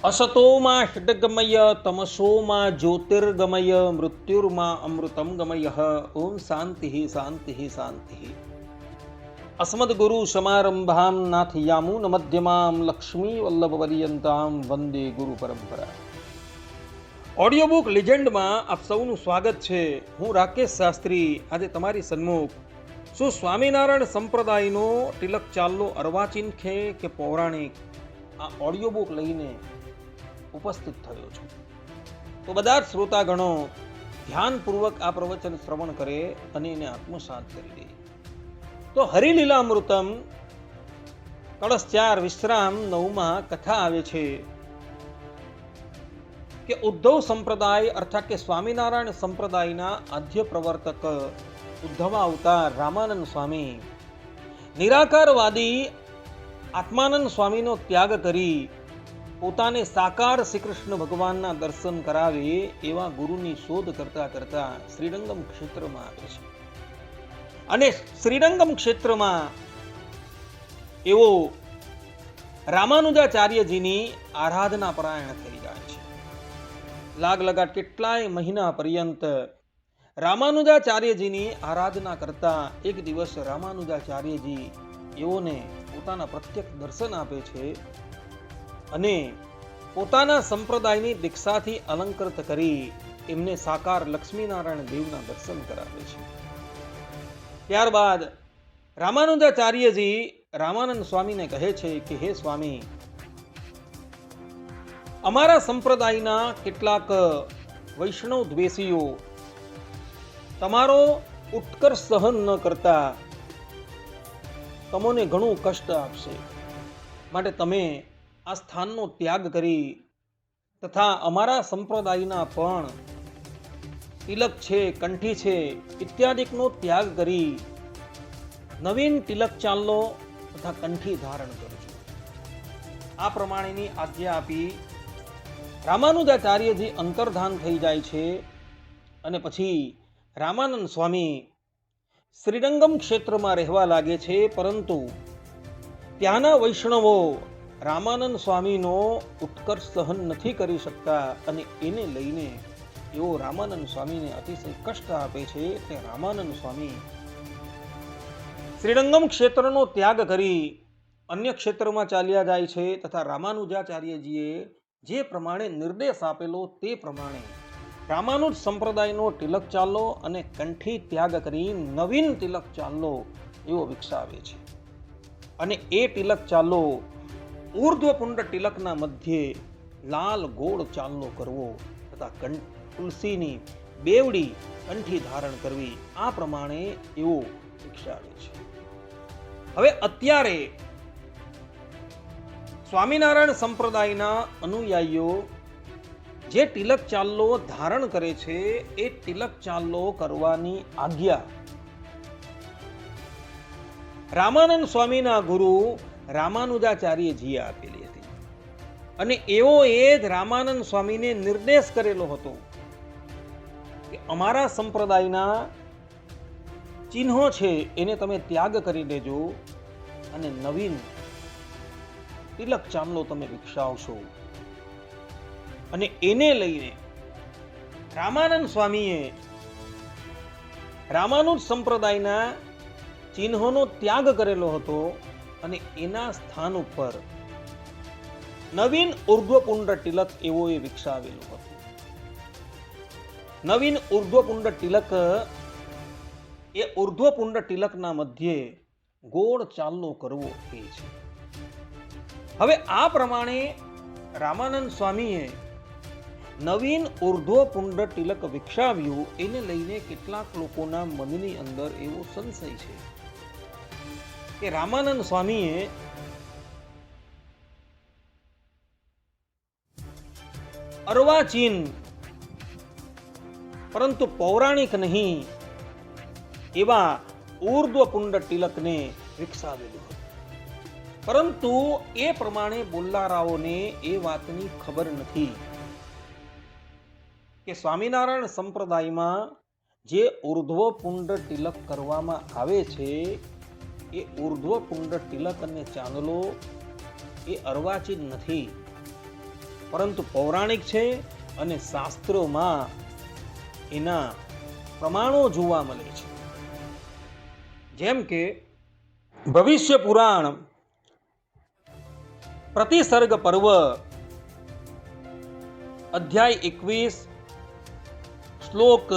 असतोमा षड्गमय तमसोमा ज्योतिर्गमय मृत्युर्मा अमृतं गमय। ओम शांति शांति शांति। अस्मद्गुरु समारंभां नाथयामुन मध्यमां लक्ष्मी वल्लभपर्यन्तां वंदे गुरु परंपरा। Audio book લિજેન્ડમાં આપ સૌનું સ્વાગત છે. હું રાકેશ શાસ્ત્રી આજે તમારી સન્મુખ શું સ્વામિનારાયણ સંપ્રદાયનો તિલક ચાલ્લો અર્વાચીન છે કે પૌરાણિક આ ઓડિયો બુક લઈને ઉપસ્થિત થયો છું. તો બધા જ શ્રોતાગણો ધ્યાનપૂર્વક આ પ્રવચન શ્રવણ કરે અને એને આત્મસાત કરી દે. તો હરિલીલામૃતમ કળશ 4 વિશ્રામ 9માં કથા આવે છે કે ઉદ્ધવ સંપ્રદાય અર્થાત કે સ્વામિનારાયણ સંપ્રદાયના આદ્ય પ્રવર્તક ઉદ્ધવ અવતાર રામાનંદ સ્વામી નિરાકારવાદી આત્માનંદ સ્વામીનો ત્યાગ કરી પોતાને સાકાર શ્રી કૃષ્ણ ભગવાનના દર્શન કરાવે એવા ગુરુની શોધ કરતા કરતા શ્રીરંગમ ક્ષેત્રમાં આવે છે. અને શ્રીરંગમ ક્ષેત્રમાં એવો રામાનુજાચાર્યજીની આરાધના પરાયણ થઈ જાય છે. લાગ લગાટ કેટલાય મહિના પર્યંત રામાનુજાચાર્યજીની આરાધના કરતા એક દિવસ રામાનુજાચાર્યજી એઓને પોતાના પ્રત્યક્ષ દર્શન આપે છે અને પોતાના સંપ્રદાયની દીક્ષાથી અલંકૃત કરી એમને સાકાર લક્ષ્મીનારાયણ દેવના દર્શન કરાવે છે. ત્યારબાદ રામાનુજાચાર્યજી રામાનંદ સ્વામીને કહે છે કે હે સ્વામી, અમારા સંપ્રદાયના કેટલાક વૈષ્ણવ દ્વેષીઓ તમારો ઉત્કર્ષ સહન ન કરતા તમને ઘણું કષ્ટ આપશે, માટે તમે આ સ્થાનનો ત્યાગ કરી તથા અમારા સંપ્રદાયના પણ તિલક છે, કંઠી છે ઇત્યાદિકનો ત્યાગ કરી નવીન તિલક ચાલ્લો તથા કંઠી ધારણ કરજો. આ પ્રમાણેની આજ્ઞા આપી રામાનુજાચાર્યજી અંતર્ધાન થઈ જાય છે. અને પછી રામાનંદ સ્વામી શ્રીરંગમ ક્ષેત્રમાં રહેવા લાગે છે. પરંતુ ત્યાંના વૈષ્ણવો રામાનંદ સ્વામીનો ઉત્કર્ષ સહન નથી કરી શકતા અને એને લઈને એઓ રામાનંદ સ્વામીને અતિશય કષ્ટ આપે છે. તે રામાનંદ સ્વામી શ્રીરંગમ ક્ષેત્રનો ત્યાગ કરી અન્ય ક્ષેત્રમાં ચાલ્યા જાય છે તથા રામાનુજાચાર્યજીએ જે પ્રમાણે નિર્દેશ આપેલો તે પ્રમાણે રામાનુજ સંપ્રદાયનો તિલક ચાલ્લો અને કંઠી ત્યાગ કરી નવીન તિલક ચાલ્લો એવો વિકસાવે છે. અને એ તિલક ચાલ્લો ઉર્ધ્વપુંડ તિલકના મધ્યે લાલ ગોળ ચાલ્લો કરવો તથા તુલસીની બેવડી કંઠી ધારણ કરવી, આ પ્રમાણે એવો વિકસાવે છે. હવે અત્યારે સ્વામિનારાયણ સંપ્રદાયના અનુયાયીઓ જે તિલક ચાલ્લો ધારણ કરે છે એ તિલક ચાલ્લો કરવાની આજ્ઞા રામાનંદ સ્વામીના ગુરુ રામાનુજાચાર્યજીએ આપેલી હતી. અને એવો એ જ રામાનંદ સ્વામીને નિર્દેશ કરેલો હતો કે અમારા સંપ્રદાયના ચિહ્નો છે એને તમે ત્યાગ કરી દેજો અને નવીન તિલક ચાલ્લો તમે વિકસાવશો. અને એને લઈને રામાનંદ સ્વામીએ રામાનુજ સંપ્રદાયના ચિહ્નોનો ત્યાગ કરેલો હતો અને એના સ્થાન ઉપર નવીન ઉર્ધ્વપુંડ તિલક એવો એ વિકસાવેલો હતો. નવીન ઉર્ધ્વપુંડ તિલક એ ઉર્ધ્વપુંડ તિલકના મધ્યે ગોળ ચાલ્લો કરવો એ છે. હવે આ પ્રમાણે રામાનંદ સ્વામીએ નવીન ઉર્ધ્વપુંડ તિલક વિકસાવ્યું. એને લઈને કેટલાક લોકોના મનની અંદર એવો સંશય છે કે રામાનંદ સ્વામીએ અર્વાચીન પરંતુ પૌરાણિક નહીં એવા ઉર્ધ્વપુંડ તિલકને વિકસાવેલું હતું. પરંતુ એ પ્રમાણે બોલનારાઓને એ વાતની ખબર નથી કે સ્વામિનારાયણ સંપ્રદાયમાં જે ઉર્ધ્વપુંડ તિલક કરવામાં આવે છે એ ઉર્ધ્વપુંડ તિલક અને ચાંદલો એ અર્વાચીન નથી. પરંતુ પૌરાણિક છે અને શાસ્ત્રોમાં એના પ્રમાણો જોવા મળે છે. જેમ કે ભવિષ્ય પુરાણ પ્રતિસર્ગ પર્વ અધ્યાય 21 શ્લોક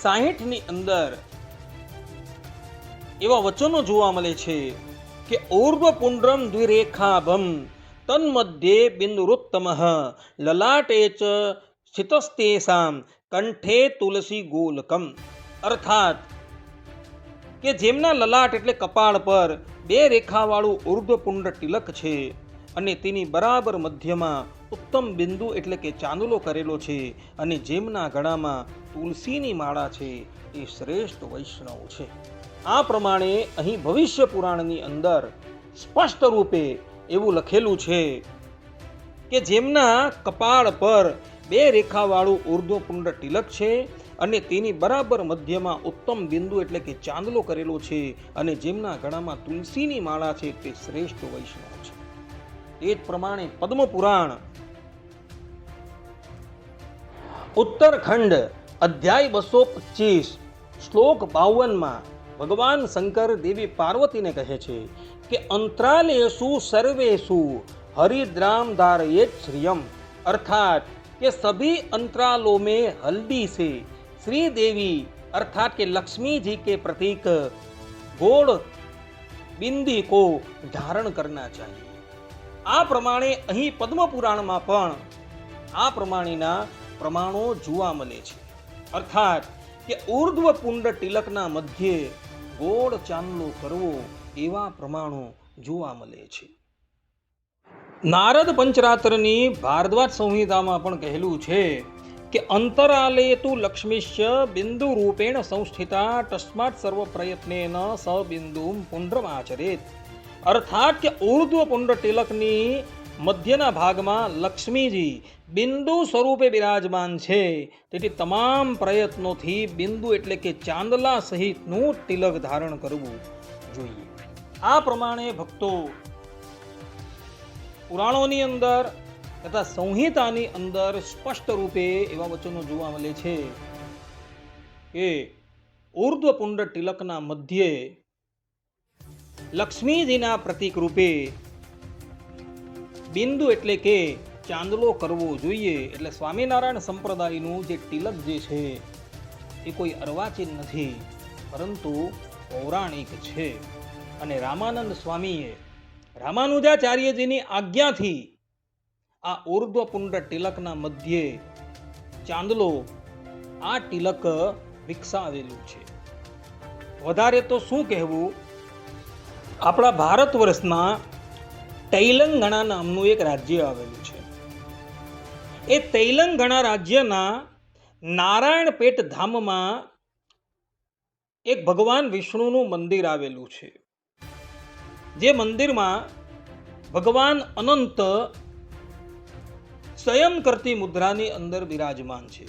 60 ની અંદર એવા વચનો જોવા મળે છે કે ઊર્ધ્વ પુંડ્રમ દ્વિરેખાભમ તન્મધ્યે બિંદુરુત્તમઃ લલાટે ચ સ્થિતસ્તેષાં કંઠે તુલસી ગોલકમ. અર્થાત કે જેમના લલાટ એટલે કપાળ પર 2 રેખાવાળું ઊર્ધ્વ પુંડ તિલક છે અને તેની બરાબર મધ્યમાં ઉત્તમ બિંદુ એટલે કે ચાંદલો કરેલો છે અને જેમના ગળામાં તુલસીની માળા છે એ શ્રેષ્ઠ વૈષ્ણવ છે. આ પ્રમાણે અહીં ભવિષ્ય પુરાણની અંદર સ્પષ્ટ રૂપે એવું લખેલું છે કે જેમના કપાળ પર 2 રેખાવાળું ઊર્ધ્વ પુંડ તિલક છે અને તેની બરાબર મધ્યમાં ઉત્તમ બિંદુ એટલે કે ચાંદલો કરેલો છે અને જેમના ગળામાં તુલસીની માળા છે તે શ્રેષ્ઠ વૈષ્ણવ છે. તે જ પ્રમાણે પદ્મ પુરાણ ઉત્તરખંડ અધ્યાય 225 શ્લોક 52 ભગવાન શંકર દેવી પાર્વતીને કહે છે કે અંતરાલેષુ સર્વેષુ હરિદ્રામ ધારયેત શ્રિયમ. અર્થાત કે सभी अंतरालों में हल्दी से श्री देवी अर्थात के लक्ष्मी जी के प्रतीक गोड़ बिंदी को धारण करना चाहिए. આ પ્રમાણે અહીં પદ્મ પુરાણમાં પણ આ પ્રમાણેના પ્રમાણો જોવા મળે છે. અર્થાત કે ઊર્ધ્વ પુંડ તિલકના મધ્યે ગોળ ચાંદલો કરવો એવા પ્રમાણો જોવા મળે છે. નારદ પંચરાત્રની ભારદ્વાજ સંહિતામાં પણ કહેલું છે કે અંતરાલે તુ લક્ષ્મીશ્ય બિંદુ રૂપેણ સંસ્થિતા તસ્માત સર્વ પ્રયત્નેન સ બિંદુમ પુંડ્રમાચરેત. અર્થાત કે ઊર્ધ્વ પુંડ તિલકની મધ્યના ભાગમાં લક્ષ્મીજી બિંદુ સ્વરૂપે બિરાજમાન છે, તેથી તમામ પ્રયત્નોથી બિંદુ એટલે કે ચાંદલા સહિતનું તિલક ધારણ કરવું જોઈએ. આ પ્રમાણે ભક્તો પુરાણોની અંદર તથા સંહિતાની અંદર સ્પષ્ટ રૂપે એવા વચનો જોવા મળે છે કે ઊર્ધ્વ પુંડ તિલકના મધ્યે લક્ષ્મીજીના પ્રતીક રૂપે બિંદુ એટલે કે ચાંદલો કરવો જોઈએ. એટલે સ્વામિનારાયણ સંપ્રદાયનું જે તિલક જે છે એ કોઈ અર્વાચીન નથી પરંતુ પૌરાણિક છે. અને રામાનંદ સ્વામીએ રામાનુજાચાર્યજીની આજ્ઞાથી આ ઊર્ધ્વ પુંડ તિલકના મધ્યે ચાંદલો આ તિલક વિકસાવેલું છે. વધારે તો શું કહેવું, આપણા ભારત વર્ષમાં તૈલંગણા નામનું એક રાજ્ય આવેલું છે. એ તૈલંગણા રાજ્યના નારાયણપેટ ધામમાં એક ભગવાન વિષ્ણુનું મંદિર આવેલું છે. જે મંદિરમાં ભગવાન અનંત શયન કરતી મુદ્રાની અંદર બિરાજમાન છે.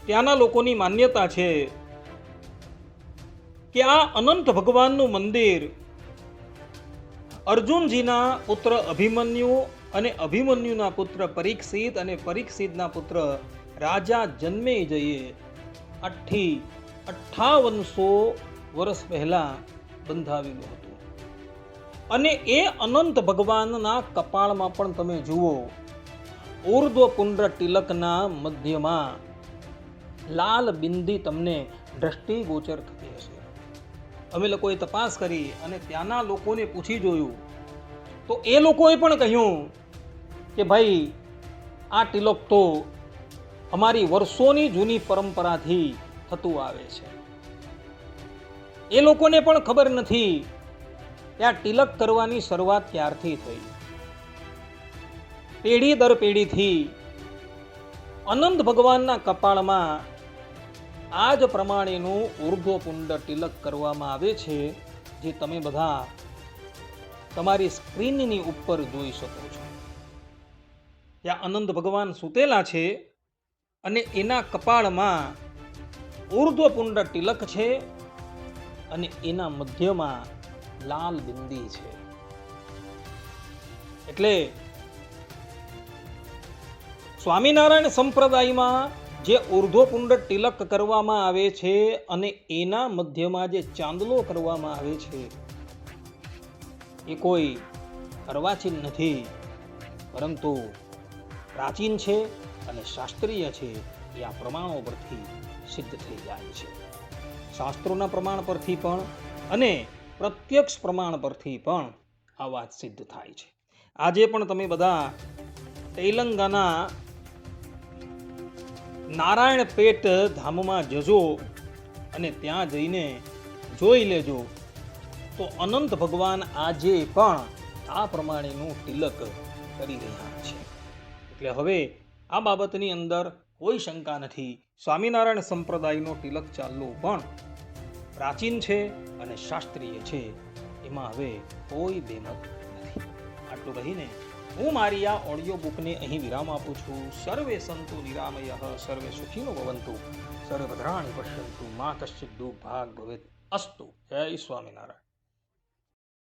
ત્યાંના લોકોની માન્યતા છે કે આ અનંત ભગવાનનું મંદિર અર્જુનજીના પુત્ર અભિમન્યુ અને અભિમન્યુના પુત્ર પરીક્ષિત અને પરીક્ષિતના પુત્ર રાજા જન્મેજયે 5800 વર્ષ પહેલા બંધાવેલું હતું. અને એ અનંત ભગવાનના કપાળમાં પણ તમે જુઓ ઊર્ધ્વ પુંડ તિલકના મધ્યમાં લાલ બિંદી તમને દ્રષ્ટિગોચર થતી હશે. અમે લોકોએ તપાસ કરી અને ત્યાંના લોકોને પૂછી જોયું તો એ લોકોએ પણ કહ્યું કે ભાઈ આ તિલક તો અમારી વર્ષોની જૂની પરંપરાથી થતું આવે છે. એ લોકોને પણ ખબર નથી કે આ તિલક કરવાની શરૂઆત ક્યારથી થઈ. પેઢી દર પેઢીથી અનંત ભગવાનના કપાળમાં આ જ પ્રમાણેનું ઊર્ધ્વ પુંડ તિલક કરવામાં આવે છે, જે તમે બધા તમારી સ્ક્રીનની ઉપર જોઈ શકો છો. ત્યાં અનંત ભગવાન સૂતેલા છે અને એના કપાળમાં ઊર્ધ્વ પુંડ તિલક છે અને એના મધ્યમાં લાલ બિંદી છે. એટલે સ્વામિનારાયણ સંપ્રદાયમાં જે ઉર્ધ્વપુંડ તિલક કરવામાં આવે છે અને એના મધ્યમાં જે ચાંદલો કરવામાં આવે છે એ કોઈ અર્વાચીન નથી, પરંતુ પ્રાચીન છે અને શાસ્ત્રીય છે. એ આ પ્રમાણો પરથી સિદ્ધ થઈ જાય છે. શાસ્ત્રોના પ્રમાણ પરથી પણ અને પ્રત્યક્ષ પ્રમાણ પરથી પણ આ વાત સિદ્ધ થાય છે. આજે પણ તમે બધા તેલંગાના નારાયણપેટ ધામમાં જજો અને ત્યાં જઈને જોઈ લેજો તો અનંત ભગવાન આજે પણ આ પ્રમાણેનું તિલક કરી રહ્યા છે. એટલે હવે આ બાબતની અંદર કોઈ શંકા નથી. સ્વામિનારાયણ સંપ્રદાયનો તિલક ચાલવો પણ પ્રાચીન છે અને શાસ્ત્રીય છે, એમાં હવે કોઈ બેમત નથી. આટલું કહીને હું મારી આ ઓડિયો બુકને અહીં વિરામ આપું છું. સર્વે સંતુ નિરામયઃ, સર્વે સુખીનો ભવંતુ, સર્વે ભદ્રાણિ પશ્યન્તુ, મા કશ્ચિદ દુઃખ ભાગ ભવેત અસ્તુ. જય સ્વામિનારાયણ.